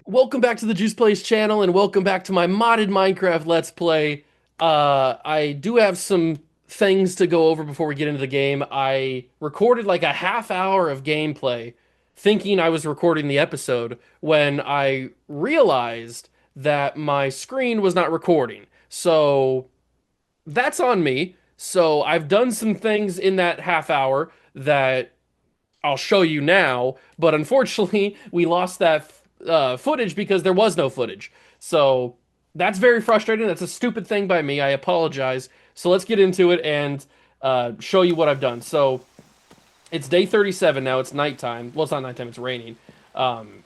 Welcome back to the Juice Plays channel, and welcome back to my modded Minecraft Let's Play. I do have some things to go over before we get into the game. I recorded like a half hour of gameplay, thinking I was recording the episode, when I realized that my screen was not recording. So that's on me. So I've done some things in that half hour that I'll show you now, but unfortunately, we lost that footage because there was no footage. So that's very frustrating. That's a stupid thing by me. I apologize. So let's get into it and show you what I've done. So it's day 37 now. It's nighttime. Well, it's not nighttime. It's raining. Um,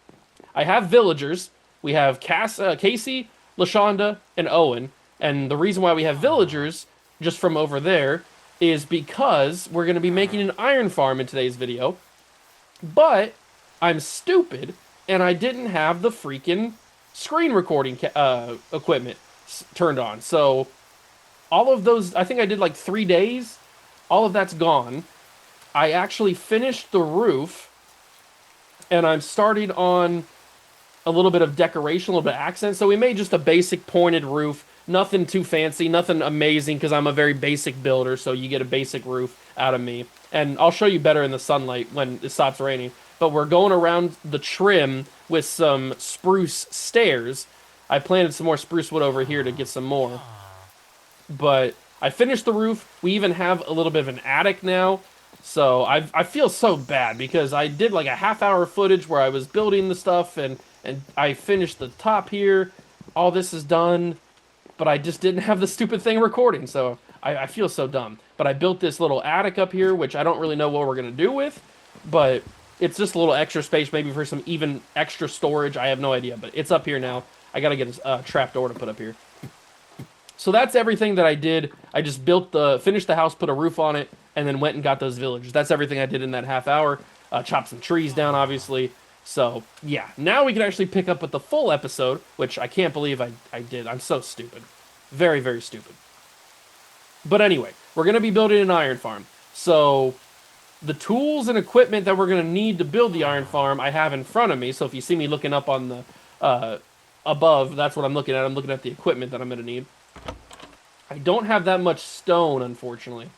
I have villagers. We have Casey, Lashonda, and Owen. And the reason why we have villagers just from over there is because we're going to be making an iron farm in today's video. But I'm stupid and I didn't have the freaking screen recording equipment turned on. So all of those, I think I did like 3 days. All of that's gone. I actually finished the roof and I'm starting on a little bit of decoration, a little bit of accent. So we made just a basic pointed roof. Nothing too fancy, nothing amazing because I'm a very basic builder. So you get a basic roof out of me. And I'll show you better in the sunlight when it stops raining. But we're going around the trim with some spruce stairs. I planted some more spruce wood over here to get some more. But I finished the roof. We even have a little bit of an attic now. So I feel so bad because I did like a half hour footage where I was building the stuff and I finished the top here. All this is done, but I just didn't have the stupid thing recording. So I feel so dumb. But I built this little attic up here, which I don't really know what we're going to do with. But it's just a little extra space, maybe for some even extra storage. I have no idea, but it's up here now. I got to get a trap door to put up here. So that's everything that I did. I just finished the house, put a roof on it, and then went and got those villagers. That's everything I did in that half hour. Chopped some trees down, obviously. So, yeah. Now we can actually pick up with the full episode, which I can't believe I did. I'm so stupid. Very, very stupid. But anyway, we're going to be building an iron farm. So, the tools and equipment that we're going to need to build the iron farm I have in front of me. So if you see me looking up on the above, that's what I'm looking at. I'm looking at the equipment that I'm going to need. I don't have that much stone, unfortunately.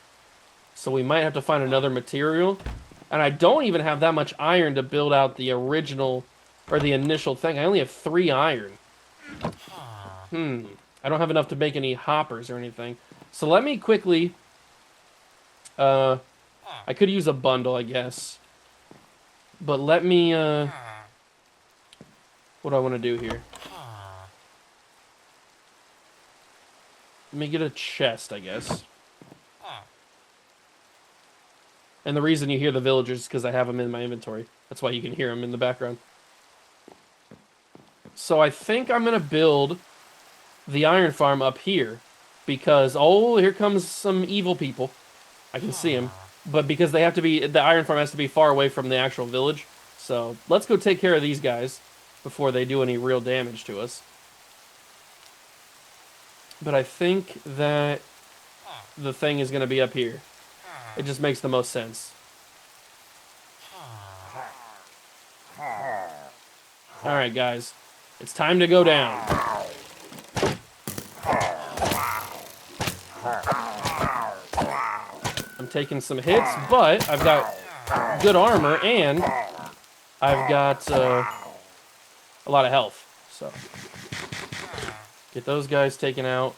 So we might have to find another material. And I don't even have that much iron to build out the original, or the initial thing. I only have 3 iron. I don't have enough to make any hoppers or anything. So let me quickly... I could use a bundle, I guess. But let me... what do I want to do here? Let me get a chest, I guess. And the reason you hear the villagers is because I have them in my inventory. That's why you can hear them in the background. So I think I'm going to build the iron farm up here. Because, oh, here comes some evil people. I can see them. But because they have to be, the iron farm has to be far away from the actual village. So let's go take care of these guys before they do any real damage to us. But I think that the thing is going to be up here. It just makes the most sense. Alright, guys. It's time to go down. I'm taking some hits, but I've got good armor, and I've got a lot of health. So, get those guys taken out.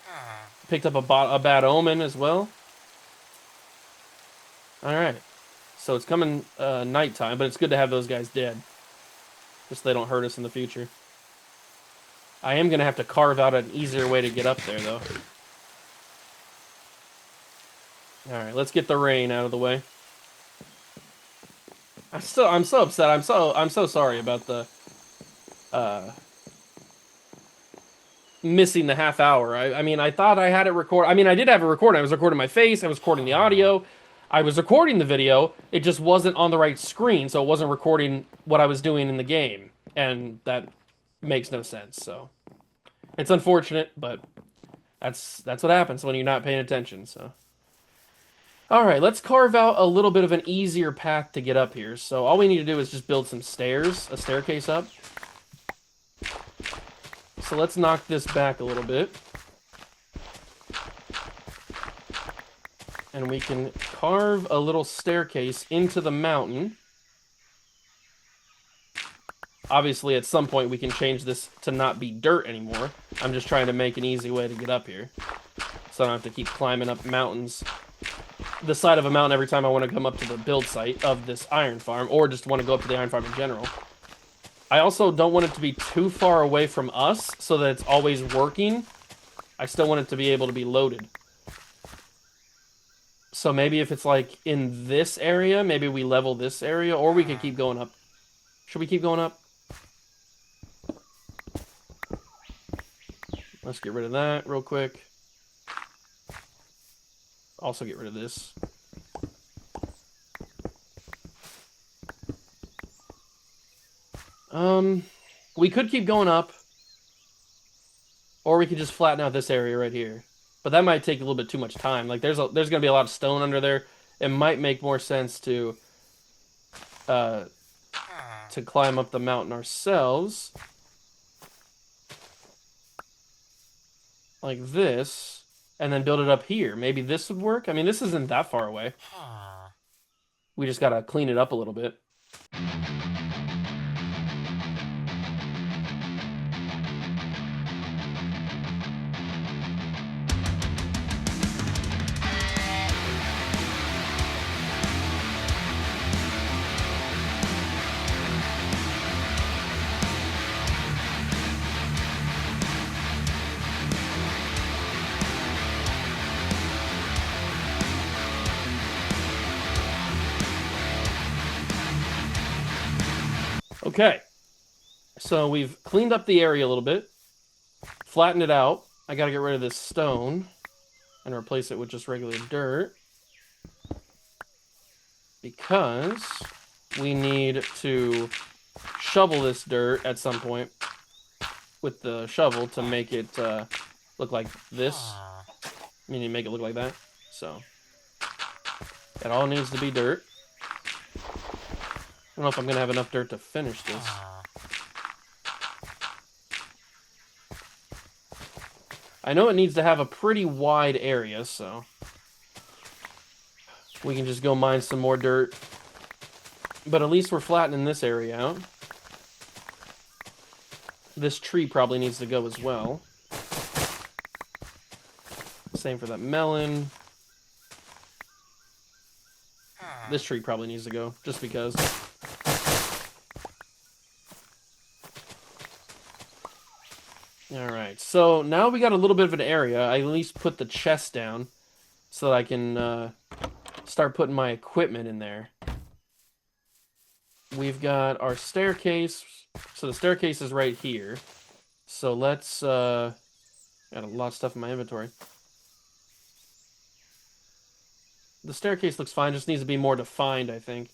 Picked up a bad omen as well. Alright. So it's coming nighttime, but it's good to have those guys dead. Just so they don't hurt us in the future. I am going to have to carve out an easier way to get up there, though. Alright, let's get the rain out of the way. I'm so upset. I'm so sorry about the missing the half hour. I mean, I thought I had it record. I mean, I did have it recorded. I was recording my face. I was recording the audio. I was recording the video. It just wasn't on the right screen, so it wasn't recording what I was doing in the game, and that makes no sense. So it's unfortunate, but that's what happens when you're not paying attention. So. All right, let's carve out a little bit of an easier path to get up here. So all we need to do is just build some stairs, a staircase up. So let's knock this back a little bit. And we can carve a little staircase into the mountain. Obviously, at some point, we can change this to not be dirt anymore. I'm just trying to make an easy way to get up here. So I don't have to keep climbing up mountains. The side of a mountain every time I want to come up to the build site of this iron farm, or just want to go up to the iron farm in general. I also don't want it to be too far away from us so that it's always working. I still want it to be able to be loaded. So maybe if it's like in this area, maybe we level this area, or we could keep going up. Should we keep going up? Let's get rid of that real quick. Also get rid of this. We could keep going up. Or we could just flatten out this area right here. But that might take a little bit too much time. Like, there's going to be a lot of stone under there. It might make more sense to climb up the mountain ourselves. Like this. And then build it up here. Maybe this would work? I mean, this isn't that far away. We just got to clean it up a little bit. Okay, so we've cleaned up the area a little bit, flattened it out. I gotta get rid of this stone and replace it with just regular dirt because we need to shovel this dirt at some point with the shovel to make it look like this. Meaning make it look like that. So it all needs to be dirt. I don't know if I'm going to have enough dirt to finish this. I know it needs to have a pretty wide area, so we can just go mine some more dirt. But at least we're flattening this area out. This tree probably needs to go as well. Same for that melon. This tree probably needs to go, just because. Alright, so now we got a little bit of an area. I at least put the chest down so that I can start putting my equipment in there. We've got our staircase. So the staircase is right here. So let's... got a lot of stuff in my inventory. The staircase looks fine, just needs to be more defined, I think.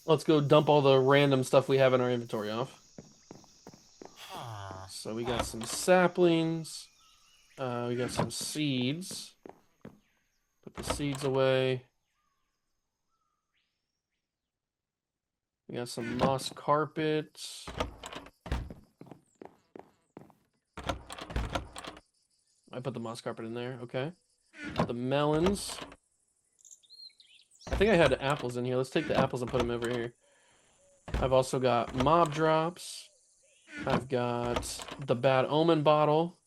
Let's go dump all the random stuff we have in our inventory off. So we got some saplings. We got some seeds. Put the seeds away. We got some moss carpet. I put the moss carpet in there, okay. The melons. I think I had apples in here. Let's take the apples and put them over here. I've also got mob drops. I've got the bad omen bottle.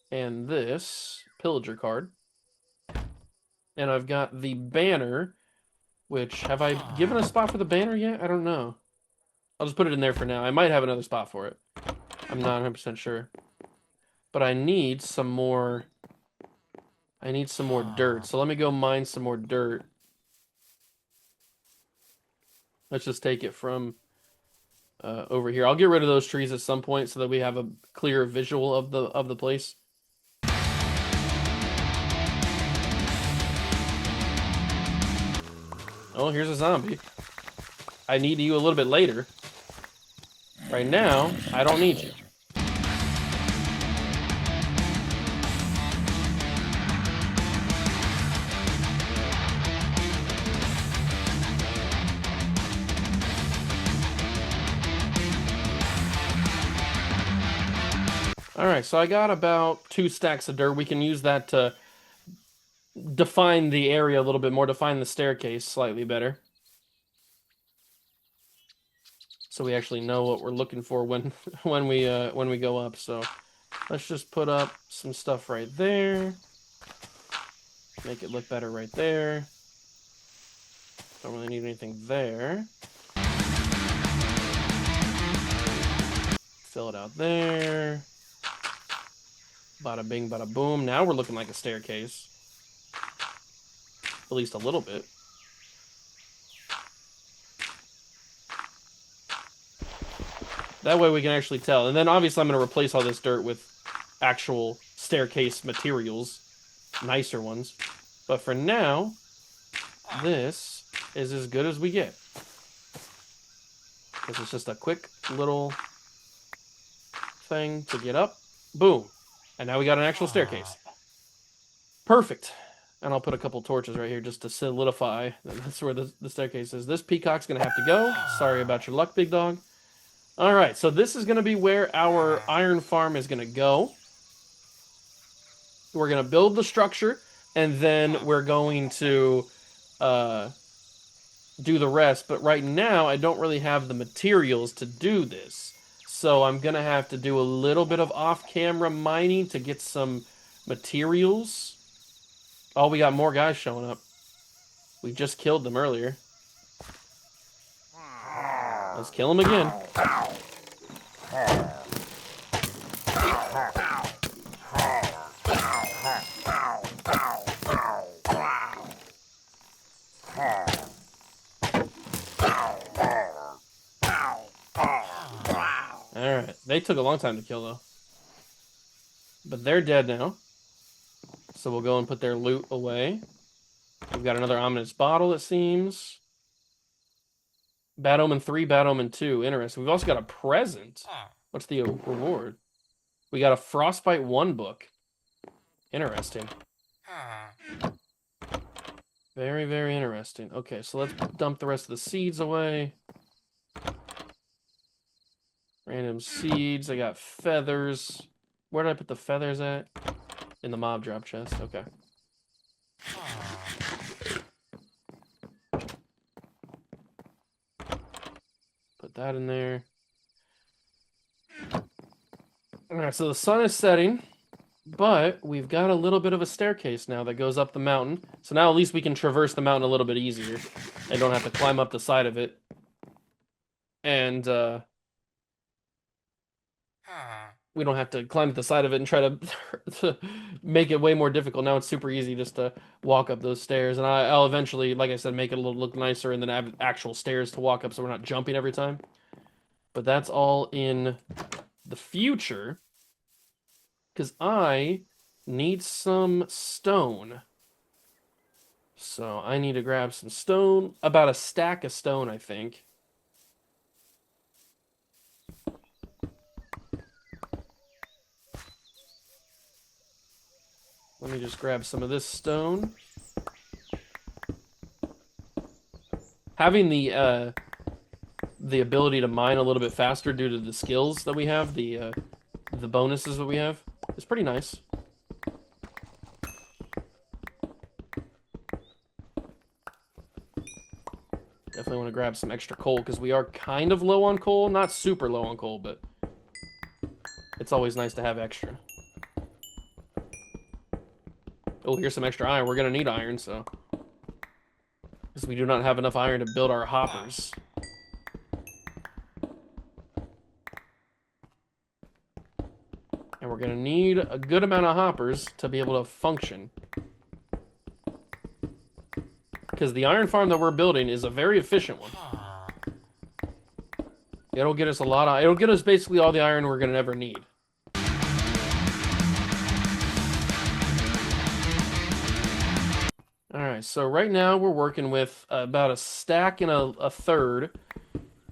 And this pillager card. And I've got the banner, which, have I given a spot for the banner yet? I don't know. I'll just put it in there for now. I might have another spot for it. I'm not 100% sure. But I need some more... I need some more dirt. So let me go mine some more dirt. Let's just take it from over here. I'll get rid of those trees at some point so that we have a clear visual of the place. Oh, here's a zombie. I need you a little bit later. Right now, I don't need you. All right, so I got about 2 stacks of dirt. We can use that to define the area a little bit more, define the staircase slightly better. So we actually know what we're looking for when when we go up. So let's just put up some stuff right there. Make it look better right there. Don't really need anything there. Fill it out there. Bada bing, bada boom. Now we're looking like a staircase. At least a little bit. That way we can actually tell. And then obviously I'm going to replace all this dirt with actual staircase materials. Nicer ones. But for now, this is as good as we get. This is just a quick little thing to get up. Boom. And now we got an actual staircase. Perfect. And I'll put a couple torches right here just to solidify that that's where the staircase is. This peacock's going to have to go. Sorry about your luck, big dog. All right, so this is going to be where our iron farm is going to go. We're going to build the structure, and then we're going to do the rest. But right now, I don't really have the materials to do this. So I'm going to have to do a little bit of off-camera mining to get some materials. Oh, we got more guys showing up. We just killed them earlier. Let's kill them again. Alright, they took a long time to kill though. But they're dead now. So we'll go and put their loot away. We've got another ominous bottle, it seems. Bad Omen 3, Bad Omen 2. Interesting. We've also got a present. What's the reward? We got a Frostbite 1 book. Interesting. Very, very interesting. Okay, so let's dump the rest of the seeds away. Random seeds. I got feathers. Where did I put the feathers at? In the mob drop chest. Okay. Put that in there. Alright, so the sun is setting, but we've got a little bit of a staircase now that goes up the mountain. So now at least we can traverse the mountain a little bit easier and don't have to climb up the side of it. And we don't have to climb up the side of it and try to make it way more difficult. Now it's super easy just to walk up those stairs. And I'll eventually, like I said, make it a little look nicer and then have actual stairs to walk up so we're not jumping every time. But that's all in the future. Because I need some stone. So I need to grab some stone. About a stack of stone, I think. Let me just grab some of this stone. Having the ability to mine a little bit faster due to the skills that we have, the bonuses that we have, is pretty nice. Definitely want to grab some extra coal because we are kind of low on coal. Not super low on coal, but it's always nice to have extra. Oh, here's some extra iron. We're going to need iron, so. Because we do not have enough iron to build our hoppers. And we're going to need a good amount of hoppers to be able to function. Because the iron farm that we're building is a very efficient one. It'll get us a lot of... It'll get us basically all the iron we're going to ever need. Alright, so right now we're working with about a stack and a third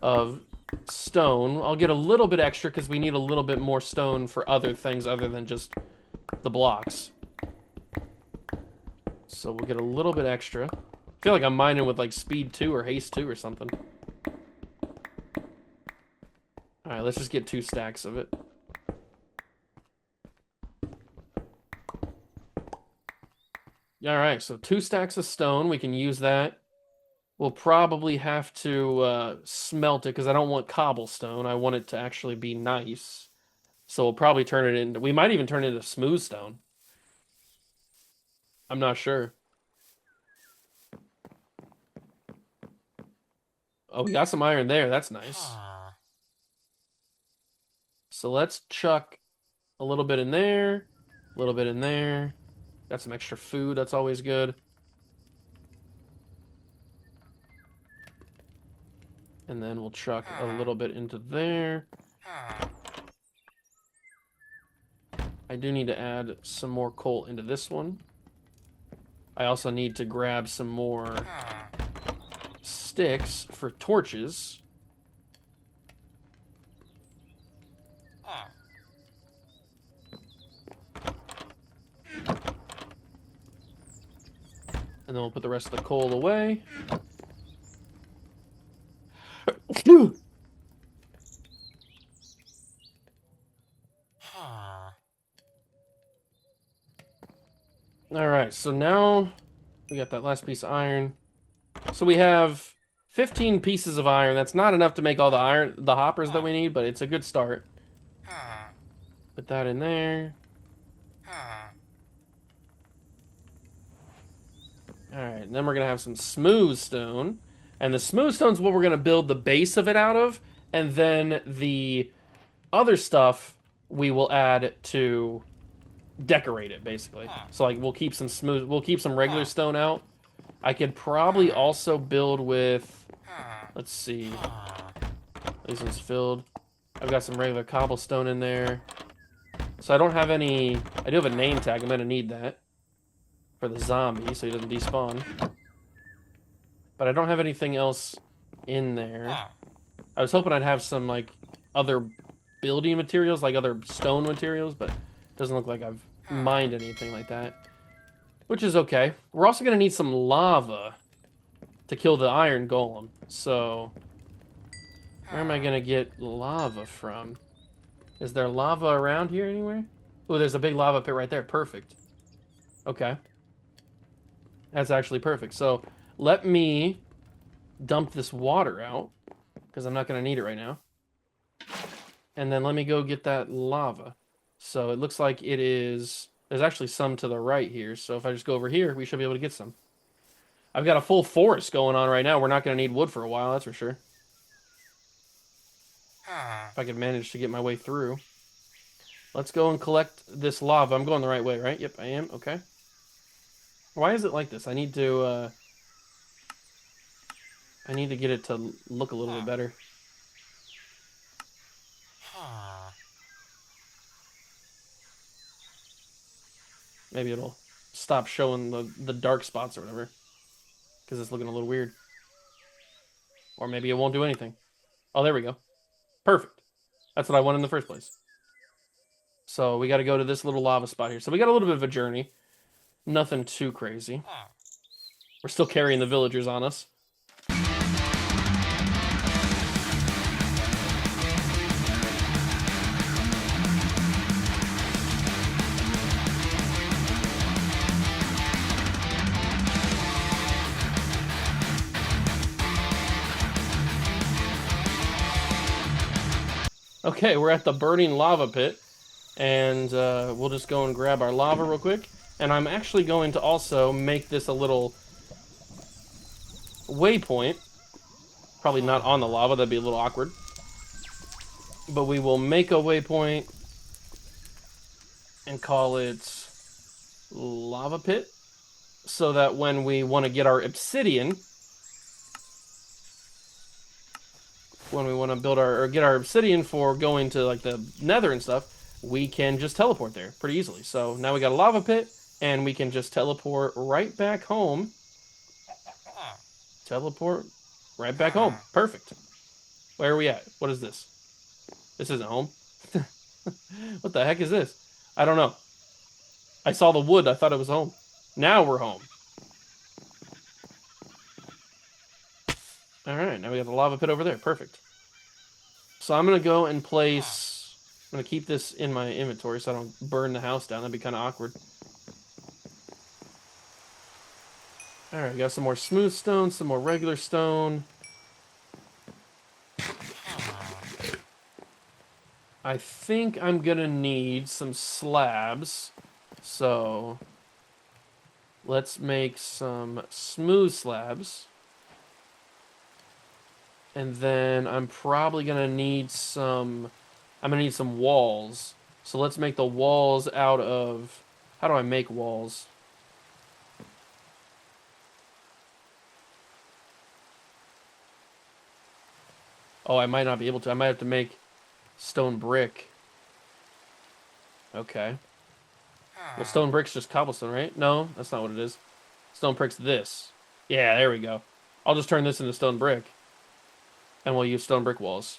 of stone. I'll get a little bit extra because we need a little bit more stone for other things other than just the blocks. So we'll get a little bit extra. I feel like I'm mining with like speed 2 or haste 2 or something. Alright, let's just get 2 stacks of it. All right, so 2 stacks of stone. We can use that. We'll probably have to smelt it because I don't want cobblestone. I want it to actually be nice. So we'll probably turn it into. We might even turn it into smooth stone. I'm not sure. Oh, we got some iron there. That's nice. So let's chuck a little bit in there, a little bit in there. Got some extra food. That's always good. And then we'll chuck a little bit into there. I do need to add some more coal into this one. I also need to grab some more sticks for torches. And then we'll put the rest of the coal away. All right, so now we got that last piece of iron. So we have 15 pieces of iron. That's not enough to make all the hoppers that we need, but it's a good start. Put that in there. All right, and then we're gonna have some smooth stone, and the smooth stone's what we're gonna build the base of it out of, and then the other stuff we will add to decorate it, basically. So like we'll keep some regular stone out. I could probably also build with, let's see, this one's filled. I've got some regular cobblestone in there. So I don't have any, I do have a name tag, I'm gonna need that for the zombie so he doesn't despawn. But I don't have anything else in there. I was hoping I'd have some like other building materials, like other stone materials, but it doesn't look like I've mined anything like that. Which is okay. We're also going to need some lava to kill the iron golem. So, where am I going to get lava from? Is there lava around here anywhere? Oh, there's a big lava pit right there. Perfect. Okay. That's actually perfect. So, let me dump this water out, because I'm not going to need it right now. And then let me go get that lava. So, it looks like it is... There's actually some to the right here, so if I just go over here, we should be able to get some. I've got a full forest going on right now. We're not going to need wood for a while, that's for sure. If I could manage to get my way through. Let's go and collect this lava. I'm going the right way, right? Yep, I am. Okay. Why is it like this? I need to get it to look a little bit better. Maybe it'll stop showing the dark spots or whatever. Because it's looking a little weird. Or maybe it won't do anything. Oh, there we go. Perfect. That's what I wanted in the first place. So we got to go to this little lava spot here. So we got a little bit of a journey. Nothing too crazy. We're still carrying the villagers on us. Okay, we're at the burning lava pit, and we'll just go and grab our lava real quick. And I'm actually going to also make this a little waypoint. Probably not on the lava, that'd be a little awkward. But we will make a waypoint and call it lava pit, so that when we want to get our obsidian, when we want to build our, or get our obsidian for going to like the nether and stuff, we can just teleport there pretty easily. So now we got a lava pit, and we can just teleport right back home. Teleport right back home. Perfect. Where are we at? What is this? This isn't home. What the heck is this? I don't know. I saw the wood. I thought it was home. Now we're home. All right, now we got the lava pit over there. Perfect. So I'm going to go and place... I'm going to keep this in my inventory so I don't burn the house down. That'd be kind of awkward. Alright, got some more smooth stone, some more regular stone. I think I'm gonna need some slabs. So let's make some smooth slabs. And then I'm probably gonna need some walls. So let's make the walls out of, how do I make walls? Oh, I might not be able to. I might have to make stone brick. Okay. Well, stone brick's just cobblestone, right? No, that's not what it is. Stone brick's this. Yeah, there we go. I'll just turn this into stone brick. And we'll use stone brick walls.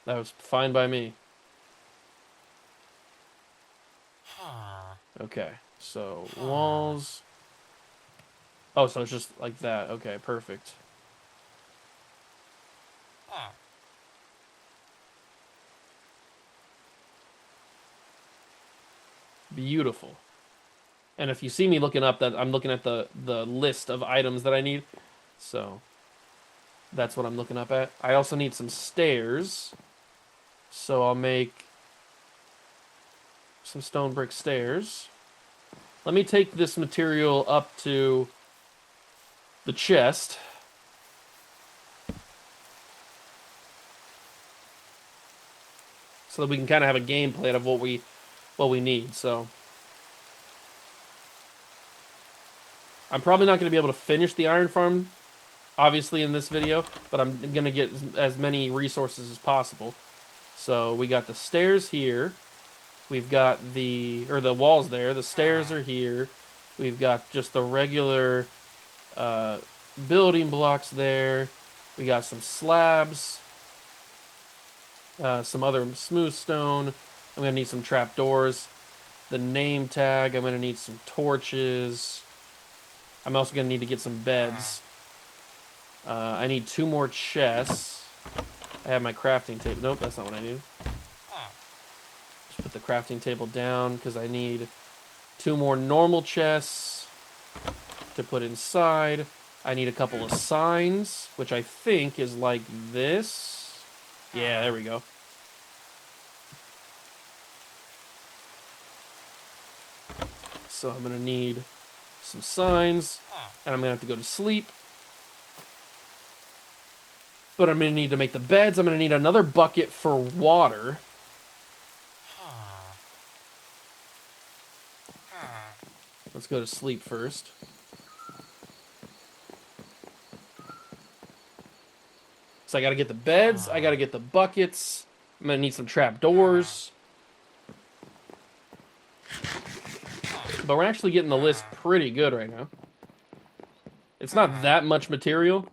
That was fine by me. Okay, so walls. Oh, so it's just like that. Okay, perfect. Beautiful. And if you see me looking up, that I'm looking at the list of items that I need. So that's what I'm looking up at. I also need some stairs. So I'll make some stone brick stairs. Let me take this material up to the chest. So that we can kind of have a game plan of what we need. So I'm probably not going to be able to finish the iron farm, obviously, in this video, but I'm going to get as many resources as possible. So we got the stairs here. We've got the walls there. The stairs are here. We've got just the regular building blocks there. We got some slabs. Some other smooth stone. I'm going to need some trapdoors. The name tag. I'm going to need some torches. I'm also going to need to get some beds. I need 2 more chests. I have my crafting table. Nope, that's not what I need. Just put the crafting table down because I need 2 more normal chests to put inside. I need a couple of signs, which I think is like this. Yeah, there we go. So I'm going to need some signs, and I'm going to have to go to sleep. But I'm going to need to make the beds. I'm going to need another bucket for water. Let's go to sleep first. So I got to get the beds. I got to get the buckets. I'm going to need some trapdoors. But we're actually getting the list pretty good right now. It's not that much material.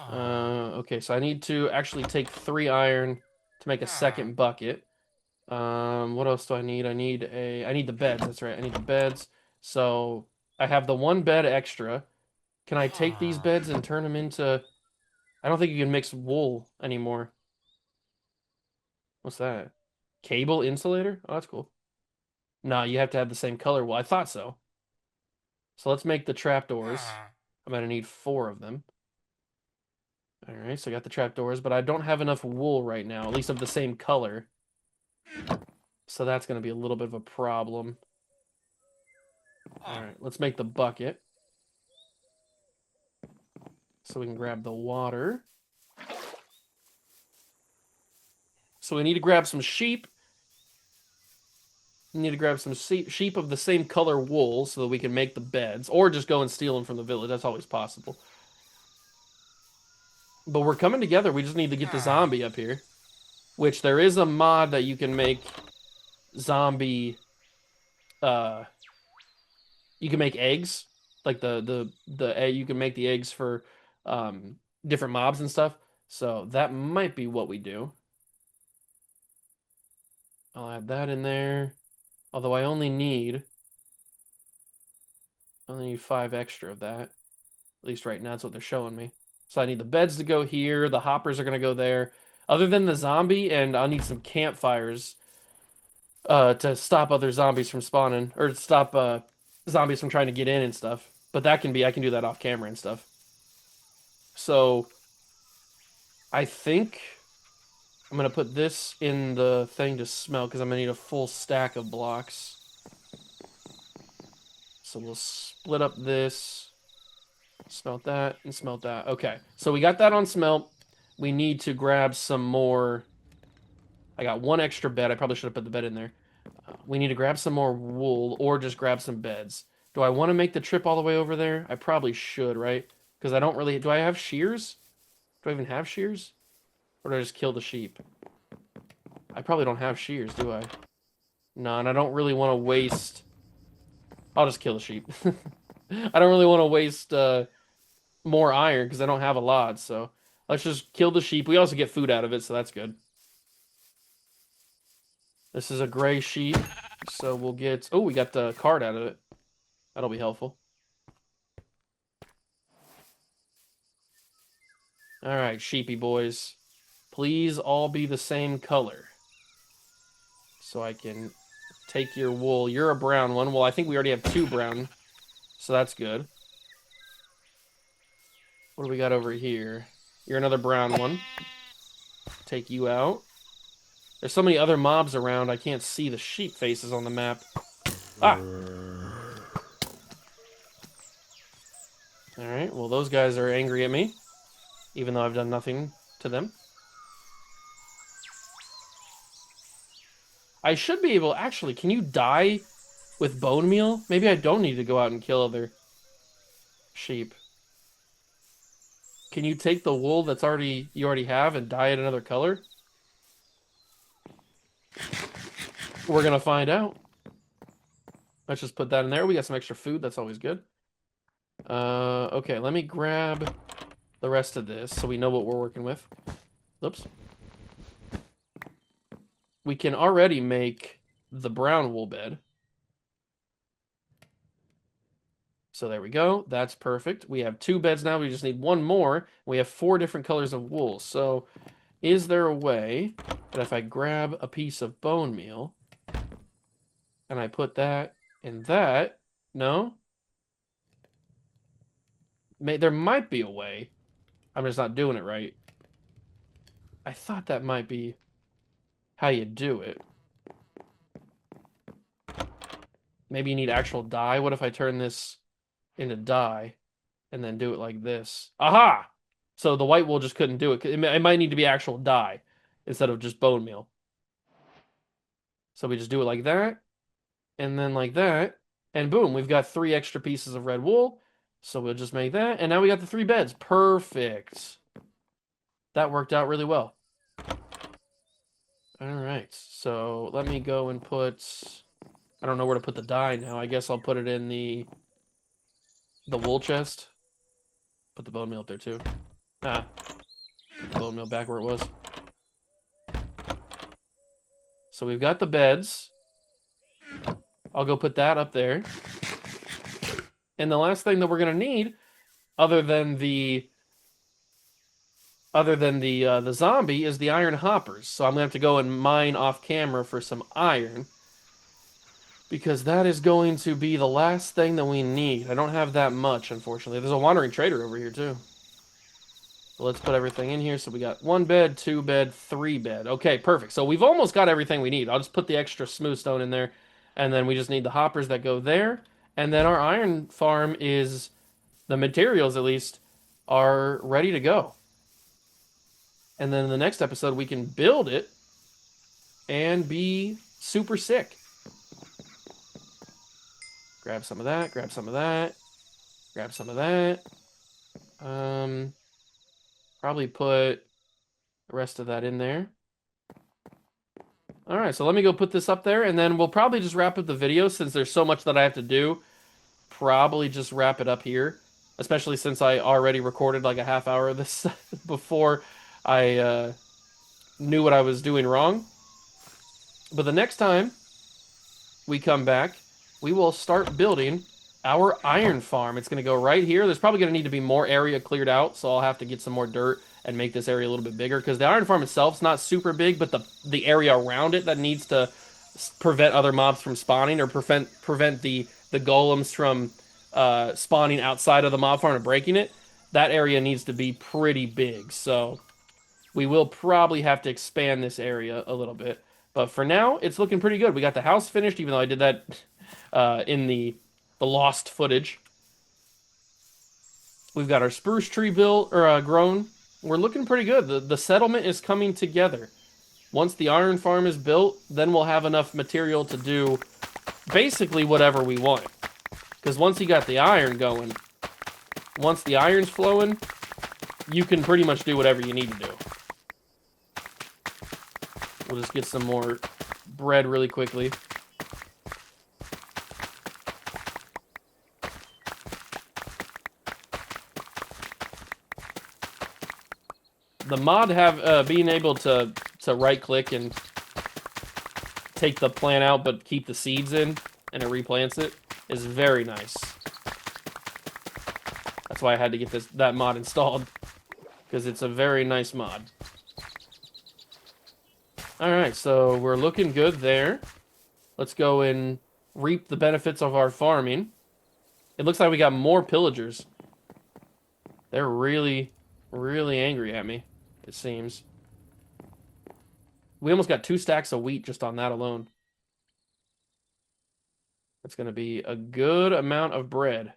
Okay, so I need to actually take 3 iron to make a second bucket. What else do I need? I need the beds. That's right. I need the beds. So I have the 1 bed extra. Can I take these beds and turn them into... I don't think you can mix wool anymore. What's that? Cable insulator? Oh, that's cool. No, you have to have the same color. Well, I thought so. So let's make the trapdoors. I'm going to need 4 of them. Alright, so I got the trapdoors, but I don't have enough wool right now, at least of the same color. So that's going to be a little bit of a problem. Alright, let's make the bucket. So we can grab the water. So we need to grab some sheep. We need to grab some sheep of the same color wool so that we can make the beds. Or just go and steal them from the village. That's always possible. But we're coming together. We just need to get the zombie up here. Which there is a mod that you can make zombie... you can make eggs. Like the egg, you can make the eggs for different mobs and stuff. So that might be what we do. I'll add that in there. Although I only need 5 extra of that. At least right now, that's what they're showing me. So I need the beds to go here. The hoppers are going to go there. Other than the zombie, and I'll need some campfires. to stop other zombies from spawning or to stop zombies from trying to get in and stuff. But that can be I can do that off camera and stuff. So I think I'm gonna put this in the thing to smelt because I'm gonna need a full stack of blocks. So we'll split up this, smelt that, and smelt that. Okay, so we got that on smelt. We need to grab some more. I got one extra bed. I probably should have put the bed in there. We need to grab some more wool or just grab some beds. Do I want to make the trip all the way over there? I probably should, right? Because I don't really... Do I have shears? Do I even have shears? Or do I just kill the sheep? I probably don't have shears, do I? No, and I don't really want to waste... I'll just kill the sheep. I don't really want to waste more iron because I don't have a lot, so... Let's just kill the sheep. We also get food out of it, so that's good. This is a gray sheep, so we'll get... Oh, we got the card out of it. That'll be helpful. All right, sheepy boys. Please all be the same color. So I can take your wool. You're a brown one. Well, I think we already have 2 brown, so that's good. What do we got over here? You're another brown one. Take you out. There's so many other mobs around, I can't see the sheep faces on the map. Ah! Alright, well those guys are angry at me, even though I've done nothing to them. I should be able... Actually, can you dye with bone meal? Maybe I don't need to go out and kill other sheep. Can you take the wool that's you already have and dye it another color? We're gonna find out. Let's just put that in there. We got some extra food. That's always good. Okay, let me grab the rest of this so we know what we're working with. Oops. We can already make the brown wool bed. So there we go. That's perfect. We have 2 beds now. We just need 1 more. We have 4 different colors of wool. So is there a way that if I grab a piece of bone meal and I put that in that... No? There might be a way. I'm just not doing it right. I thought that might be how you do it. Maybe you need actual dye. What if I turn this into dye and then do it like this? Aha! So the white wool just couldn't do it. It might need to be actual dye instead of just bone meal. So we just do it like that, and then like that, and boom, we've got 3 extra pieces of red wool. So we'll just make that, and now we got the 3 beds. Perfect. That worked out really well. All right, so let me go and put... I don't know where to put the dye now. I guess I'll put it in the wool chest. Put the bone meal up there too. Ah, put the bone meal back where it was. So we've got the beds. I'll go put that up there. And the last thing that we're gonna need, other than the zombie, is the iron hoppers. So I'm gonna have to go and mine off camera for some iron, because that is going to be the last thing that we need. I don't have that much, unfortunately. There's a wandering trader over here too. So let's put everything in here. So we got 1 bed, 2 bed, 3 bed. Okay, perfect. So we've almost got everything we need. I'll just put the extra smooth stone in there, and then we just need the hoppers that go there. And then our iron farm is, the materials at least, are ready to go. And then in the next episode, we can build it and be super sick. Grab some of that, grab some of that, grab some of that. Probably put the rest of that in there. All right, so let me go put this up there, and then we'll probably just wrap up the video since there's so much that I have to do. Probably just wrap it up here, especially since I already recorded like a half hour of this before I knew what I was doing wrong. But the next time we come back, we will start building our iron farm. It's going to go right here. There's probably going to need to be more area cleared out, so I'll have to get some more dirt and make this area a little bit bigger, because the iron farm itself is not super big, but the area around it that needs to prevent other mobs from spawning or prevent the golems from spawning outside of the mob farm and breaking it, that area needs to be pretty big. So we will probably have to expand this area a little bit. But for now, it's looking pretty good. We got the house finished, even though I did that in the lost footage. We've got our spruce tree built or grown. We're looking pretty good. The settlement is coming together. Once the iron farm is built, then we'll have enough material to do basically whatever we want. Because once you got the iron going, once the iron's flowing, you can pretty much do whatever you need to do. We'll just get some more bread really quickly. The mod have being able to right click and take the plant out but keep the seeds in and it replants it is very nice. That's why I had to get that mod installed, because it's a very nice mod. Alright, so we're looking good there. Let's go and reap the benefits of our farming. It looks like we got more pillagers. They're really, really angry at me, it seems. We almost got 2 stacks of wheat just on that alone. That's going to be a good amount of bread.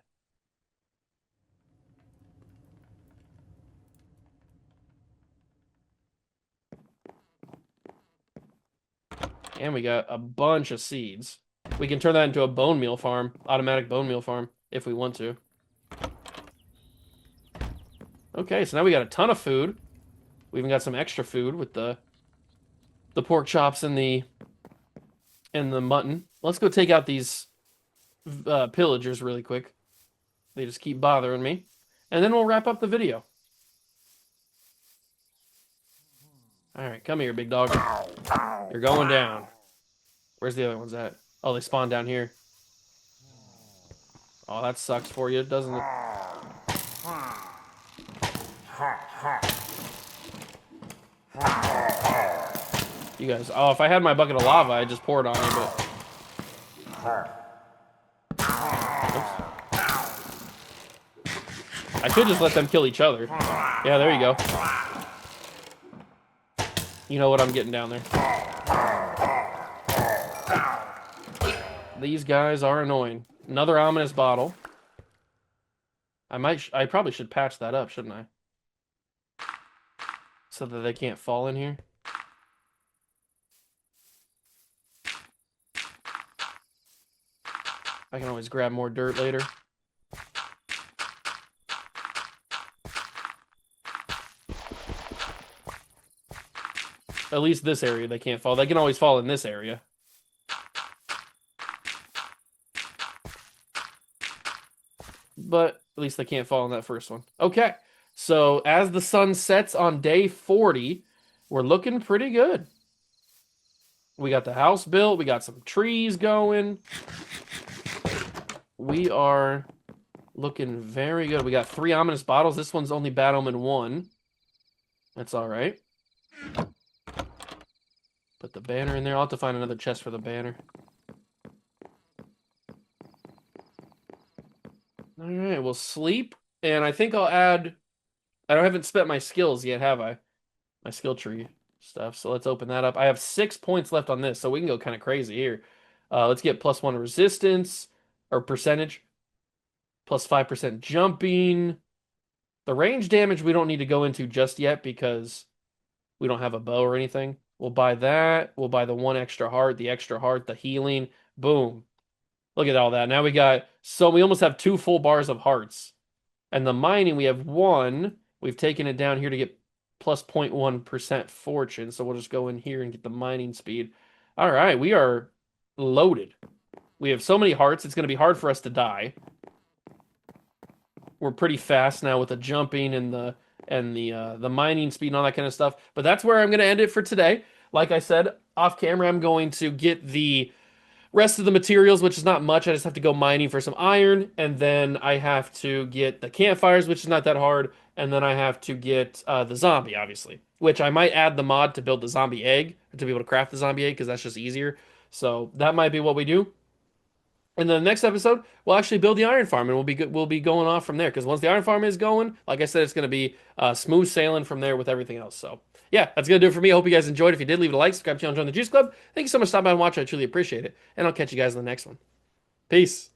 And we got a bunch of seeds. We can turn that into a bone meal farm, automatic bone meal farm, if we want to. Okay, so now we got a ton of food. We even got some extra food with the pork chops and the mutton. Let's go take out these pillagers really quick. They just keep bothering me. And then we'll wrap up the video. Alright, come here, big dog. You're going down. Where's the other ones at? Oh, they spawned down here. Oh, that sucks for you, doesn't it? You guys... Oh, if I had my bucket of lava, I'd just pour it on you, but... Oops. I could just let them kill each other. Yeah, there you go. You know what I'm getting down there. These guys are annoying. Another ominous bottle. I probably should patch that up, shouldn't I? So that they can't fall in here. I can always grab more dirt later. At least this area they can't fall. They can always fall in this area. But at least they can't fall in that first one. Okay, so as the sun sets on day 40, we're looking pretty good. We got the house built. We got some trees going. We are looking very good. We got 3 ominous bottles. This one's only bad omen 1. That's all right. Put the banner in there. I'll have to find another chest for the banner. All right, we'll sleep. And I think I'll add... I haven't spent my skills yet, have I? My skill tree stuff. So let's open that up. I have 6 points left on this, so we can go kind of crazy here. Let's get +1 resistance, or percentage. +5% jumping. The range damage we don't need to go into just yet because we don't have a bow or anything. We'll buy that. We'll buy the 1 extra heart, the extra heart, the healing. Boom. Look at all that. Now we got... So we almost have 2 full bars of hearts. And the mining, we have 1. We've taken it down here to get plus 0.1% fortune. So we'll just go in here and get the mining speed. All right, we are loaded. We have so many hearts, it's going to be hard for us to die. We're pretty fast now with the jumping and the mining speed and all that kind of stuff. But that's where I'm going to end it for today. Like I said, off camera, I'm going to get the rest of the materials, which is not much. I just have to go mining for some iron, and then I have to get the campfires, which is not that hard, and then I have to get the zombie, obviously, which I might add the mod to build the zombie egg, to be able to craft the zombie egg, because that's just easier. So that might be what we do. And then the next episode, we'll actually build the iron farm, and we'll be going off from there. Because once the iron farm is going, like I said, it's going to be smooth sailing from there with everything else. So yeah, that's gonna do it for me. I hope you guys enjoyed. If you did, leave it a like, subscribe to the channel, join the Juice Club. Thank you so much for stopping by and watching. I truly appreciate it. And I'll catch you guys in the next one. Peace.